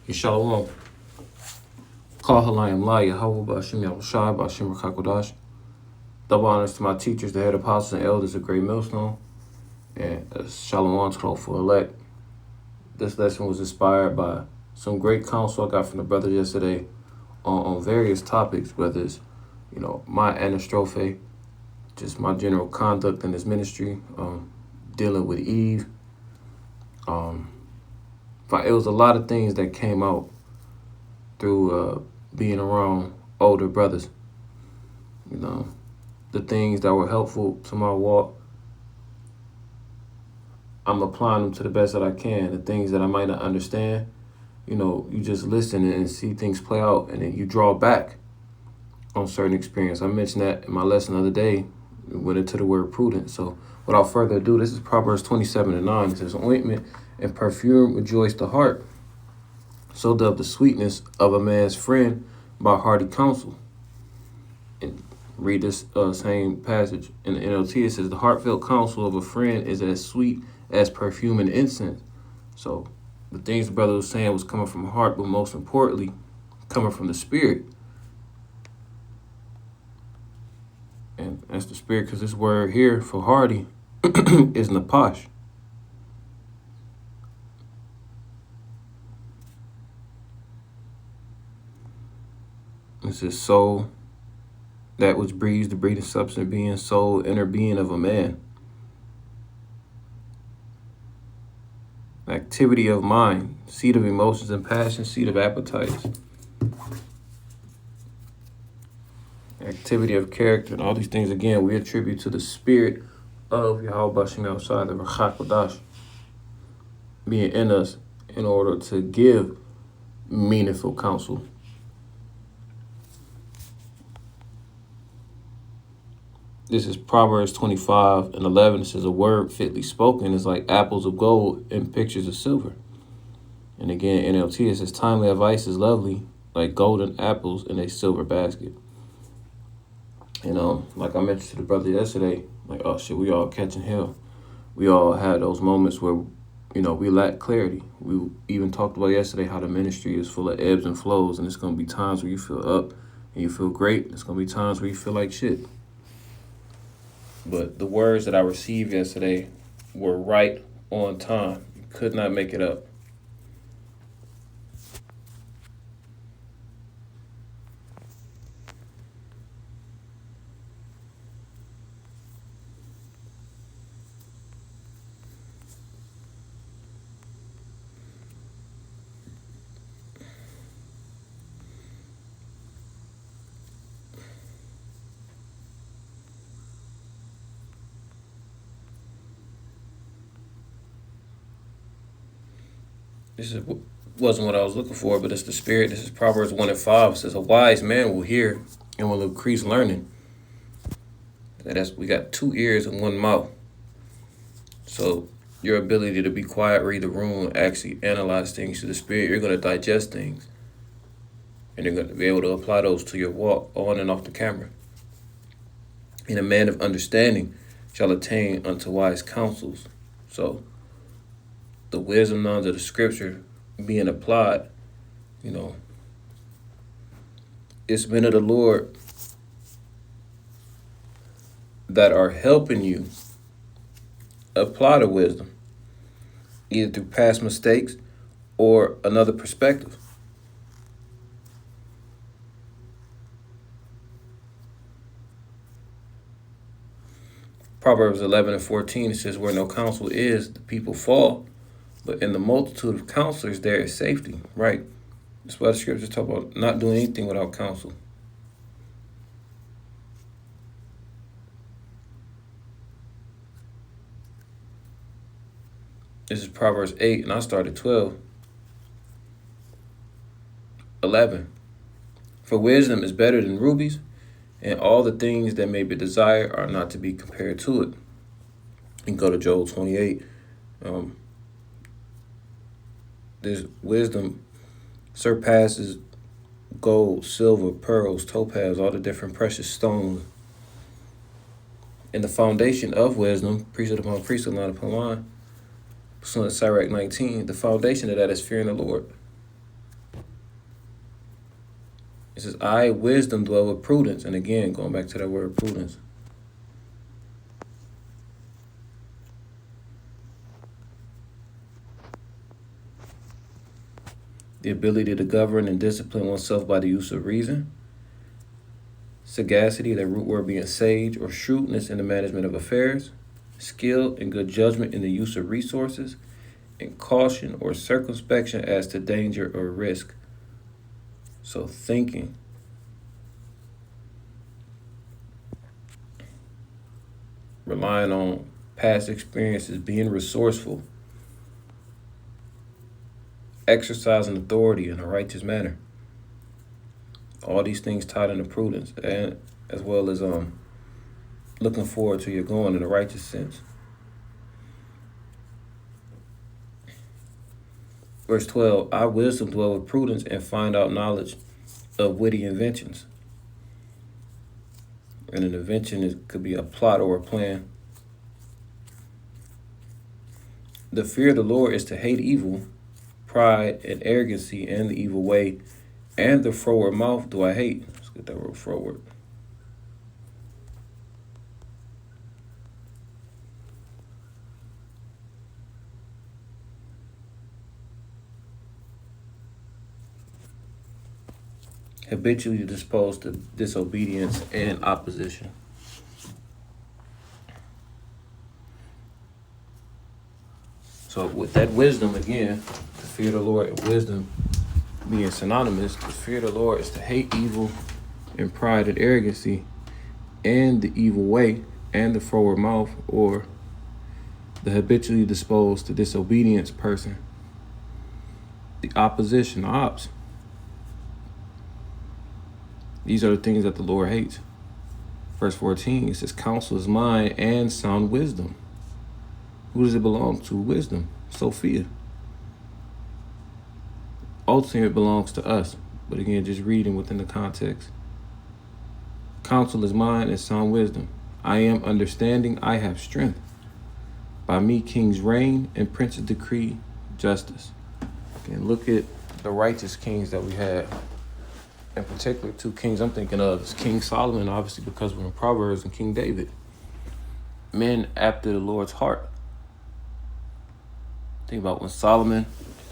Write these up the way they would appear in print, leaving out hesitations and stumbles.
Shalom. Call Halayim La Yahweh Bashim Yahushai Bashim Rakakodash. Double honors to my teachers, the head apostles and elders of Great Millstone. And Shalom to for elect. This lesson was inspired by some great counsel I got from the brothers yesterday on various topics, whether it's, my anastrophe, just my general conduct in this ministry, dealing with Eve. It was a lot of things that came out through being around older brothers. The things that were helpful to my walk, I'm applying them to the best that I can. The things that I might not understand, you just listen and see things play out, and then you draw back on certain experience. I mentioned that in my lesson the other day. We went into the word prudent. So without further ado, this is Proverbs 27:9. It says, ointment and perfume rejoice the heart. So doth the sweetness of a man's friend by hearty counsel. And read this same passage in the NLT. It says, the heartfelt counsel of a friend is as sweet as perfume and incense. So the things the brother was saying was coming from the heart, but most importantly, coming from the spirit. And that's the spirit, because this word here for hearty is napash. It says soul, that which breathes, the breathing substance being, soul, inner being of a man. Activity of mind, seat of emotions and passions, seat of appetites. Activity of character, and all these things, again, we attribute to the spirit of Yahweh Bashim outside the Rachakodash being in us in order to give meaningful counsel. This is Proverbs 25:11. It says, a word fitly spoken is like apples of gold and pictures of silver. And again, NLT, it says, timely advice is lovely, like golden apples in a silver basket. Like I mentioned to the brother yesterday, like, oh shit, we all catching hell. We all had those moments where, we lack clarity. We even talked about yesterday how the ministry is full of ebbs and flows, and it's going to be times where you feel up and you feel great. There's going to be times where you feel like shit. But the words that I received yesterday were right on time. You could not make it up. Wasn't what I was looking for, but it's the spirit. This is Proverbs 1:5. It says, a wise man will hear and will increase learning. We got 2 ears and 1 mouth. So your ability to be quiet, read the room, actually analyze things to the spirit, you're going to digest things. And you're going to be able to apply those to your walk on and off the camera. And a man of understanding shall attain unto wise counsels. So the wisdom knowledge of the scripture being applied, it's men of the Lord that are helping you apply the wisdom, either through past mistakes or another perspective. Proverbs 11:14, it says, where no counsel is, the people fall, but in the multitude of counselors there is safety. Right? That's why the scriptures talk about not doing anything without counsel. This is Proverbs 8, and I started 12:11. For wisdom is better than rubies, and all the things that may be desired are not to be compared to it. You can go to Joel 28. This wisdom surpasses gold, silver, pearls, topaz, all the different precious stones. And the foundation of wisdom, precept upon precept, line upon line, Pursuant to Sirach 19, the foundation of that is fearing the Lord. It says, I, wisdom, dwell with prudence. And again, going back to that word prudence. The ability to govern and discipline oneself by the use of reason. Sagacity, that root word being sage, or shrewdness in the management of affairs. Skill and good judgment in the use of resources. And caution or circumspection as to danger or risk. So thinking. Relying on past experiences, being resourceful. Exercising authority in a righteous manner. All these things tied into prudence, and as well as looking forward to your going in a righteous sense. Verse 12, I, wisdom, dwell with prudence and find out knowledge of witty inventions. And an invention could be a plot or a plan. The fear of the Lord is to hate evil, pride and arrogancy and the evil way, and the froward mouth do I hate. Let's get that word froward. Habitually disposed to disobedience and opposition. So with that wisdom, again, the fear of the Lord and wisdom being synonymous, the fear of the Lord is to hate evil and pride and arrogancy and the evil way and the froward mouth, or the habitually disposed to disobedience person. The opposition, the ops. These are the things that the Lord hates. Verse 14, it says, counsel is mine and sound wisdom. Who does it belong to? Wisdom, Sophia. Ultimately, it belongs to us. But again, just reading within the context. Counsel is mine and sound wisdom. I am understanding, I have strength. By me kings reign and princes decree justice. Again, look at the righteous kings that we had. In particular, two kings I'm thinking of is King Solomon, obviously because we're in Proverbs, and King David. Men after the Lord's heart. Think about when Solomon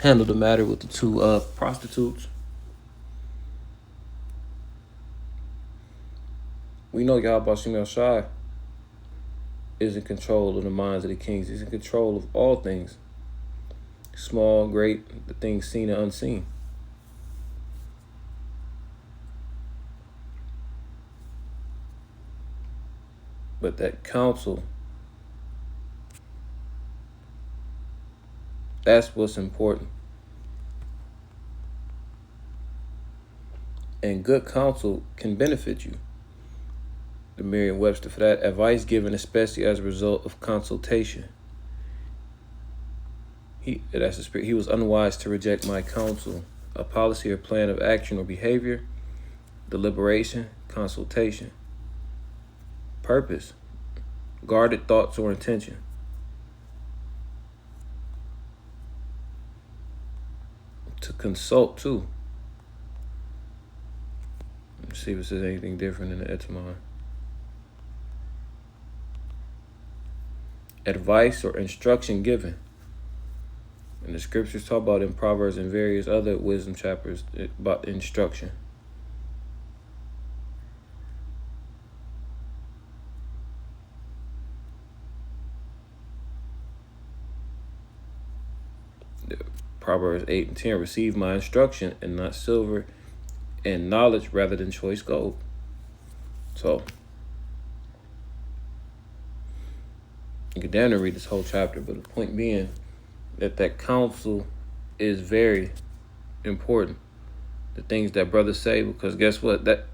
handled the matter with the two prostitutes. We know Yahweh Shem Shai is in control of the minds of the kings. He's in control of all things. Small, great, the things seen and unseen. But that counsel, that's what's important. And good counsel can benefit you. The Merriam-Webster for that, advice given especially as a result of consultation. He was unwise to reject my counsel, a policy or plan of action or behavior, deliberation, consultation. Purpose, guarded thoughts or intention. To consult too. Let's see if it says anything different in the etymology. Advice or instruction given. And the scriptures talk about in Proverbs and various other wisdom chapters about instruction. Proverbs 8 and 10, receive my instruction and not silver, and knowledge rather than choice gold. So, you can down and read this whole chapter, but the point being that counsel is very important. The things that brothers say, because guess what? That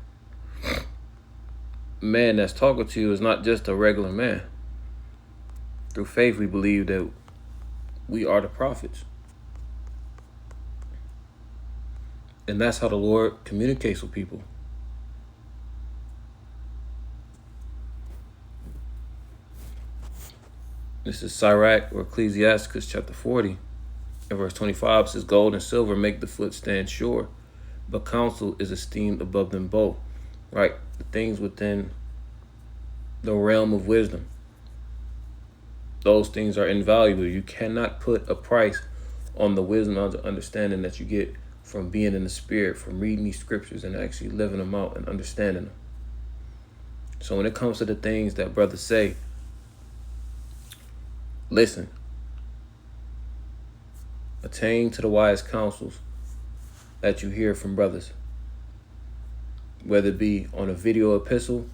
man that's talking to you is not just a regular man. Through faith, we believe that we are the prophets. And that's how the Lord communicates with people. This is Sirach or Ecclesiasticus chapter 40. In verse 25 it says, gold and silver make the foot stand sure, but counsel is esteemed above them both. Right? The things within the realm of wisdom, those things are invaluable. You cannot put a price on the wisdom and understanding that you get from being in the spirit, from reading these scriptures and actually living them out and understanding them. So when it comes to the things that brothers say, listen. Attain to the wise counsels that you hear from brothers, whether it be on a video epistle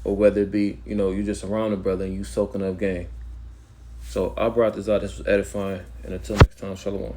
or whether it be, you just around a brother and you soaking up game. So I brought this out. This was edifying. And until next time, shalom.